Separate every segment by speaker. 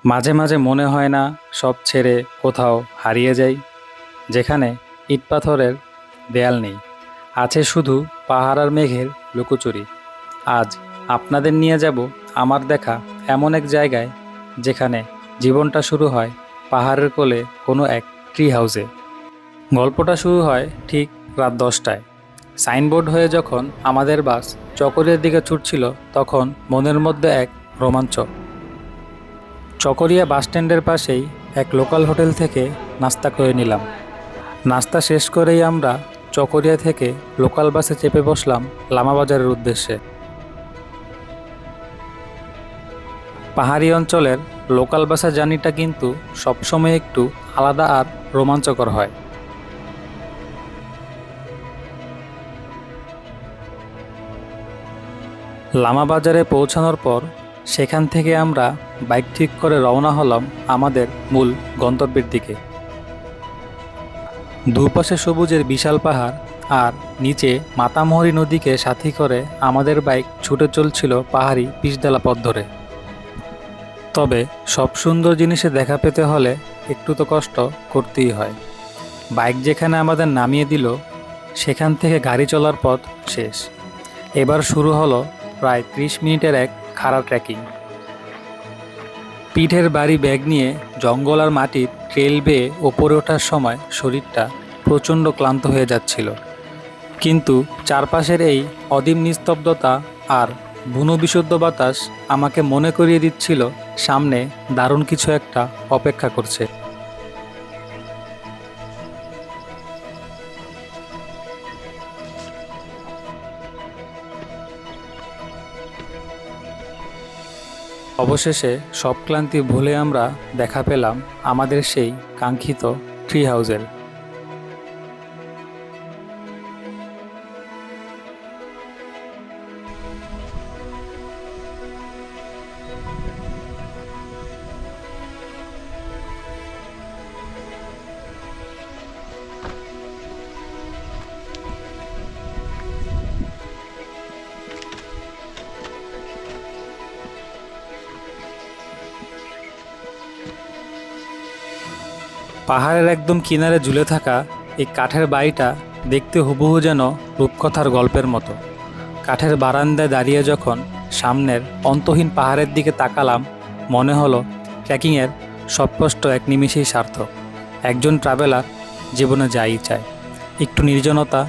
Speaker 1: মাঝে মাঝে মনে হয় না সব ছেড়ে কোথাও হারিয়ে যাই, যেখানে ইট পাথরের দেয়াল নেই, আছে শুধু পাহাড় আর মেঘের লুকোচুরি। আজ আপনাদের নিয়ে যাব আমার দেখা এমন এক জায়গায়, যেখানে জীবনটা শুরু হয় পাহাড়ের কোলে কোনো এক ট্রি হাউসে। গল্পটা শুরু হয় ঠিক রাত 10টায়। সাইনবোর্ড হয়ে যখন আমাদের বাস চকরিয়ার দিকে ছুটছিল, তখন মনের মধ্যে এক রোমাঞ্চ। চকরিয়া বাসস্ট্যান্ডের পাশেই এক লোকাল হোটেল থেকে নাস্তা করে নিলাম। নাস্তা শেষ করেই আমরা চকরিয়া থেকে লোকাল বাসে চেপে বসলাম লামাবাজারের উদ্দেশ্যে। পাহাড়ি অঞ্চলের লোকাল বাসের জার্নিটা কিন্তু সবসময় একটু আলাদা আর রোমাঞ্চকর হয়। লামাবাজারে পৌঁছানোর পর সেখান থেকে আমরা বাইক ঠিক করে রওনা হলাম আমাদের মূল গন্তব্যের দিকে। দুপাশে সবুজের বিশাল পাহাড় আর নিচে মাতামুহুরী নদীকে সাথী করে আমাদের বাইক ছুটে চলছিল পাহাড়ি পিচঢালা পথ ধরে। তবে সব সুন্দর জিনিসে দেখা পেতে হলে একটু তো কষ্ট করতেই হয়। বাইক যেখানে আমাদের নামিয়ে দিল, সেখান থেকে গাড়ি চলার পথ শেষ। এবার শুরু হলো প্রায় 30 মিনিটের এক খাড়া ট্রেকিং। পিঠের ভারী ব্যাগ নিয়ে জঙ্গল আর মাটির ট্রেল বেয়ে ওপরে ওঠার সময় শরীরটা প্রচণ্ড ক্লান্ত হয়ে যাচ্ছিল, কিন্তু চারপাশের এই অদীম নিস্তব্ধতা আর বুনো বিশুদ্ধ বাতাস আমাকে মনে করিয়ে দিচ্ছিল সামনে দারুণ কিছু একটা অপেক্ষা করছে। অবশেষে সব ক্লান্তি ভুলে আমরা দেখা পেলাম আমাদের সেই কাঙ্ক্ষিত ট্রি হাউসের। পাহাড়ের একদম কিনারে ঝুলে থাকা এই কাঠের বাড়িটা দেখতে হুবহু যেন রূপকথার গল্পের মতো। কাঠের বারান্দায় দাঁড়িয়ে যখন সামনের অন্তহীন পাহাড়ের দিকে তাকালাম, মনে হলো ট্রেকিংয়ের সব কষ্ট এক নিমিষেই সার্থক। একজন ট্রাভেলার জীবনে যাই চায়, একটু নির্জনতা,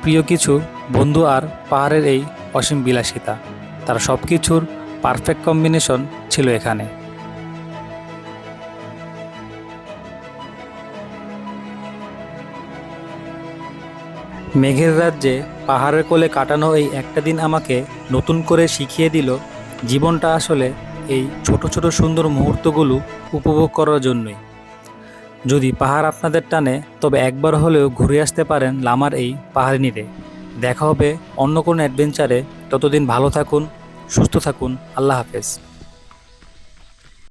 Speaker 1: প্রিয় কিছু বন্ধু আর পাহাড়ের এই অসীম বিলাসিতা। তার সব কিছুর পারফেক্ট কম্বিনেশন ছিল এখানে। মেঘের রাজ্যে পাহাড়ের কোলে কাটানো এই একটা দিন আমাকে নতুন করে শিখিয়ে দিল, জীবনটা আসলে এই ছোট ছোট সুন্দর মুহূর্তগুলো উপভোগ করার জন্যই। যদি পাহাড় আপনাদের টানে, তবে একবার হলেও ঘুরে আসতে পারেন লামার এই পাহাড়ি নিরে। দেখা হবে অন্য কোনো অ্যাডভেঞ্চারে। ততদিন ভালো থাকুন, সুস্থ থাকুন। আল্লাহ হাফেজ।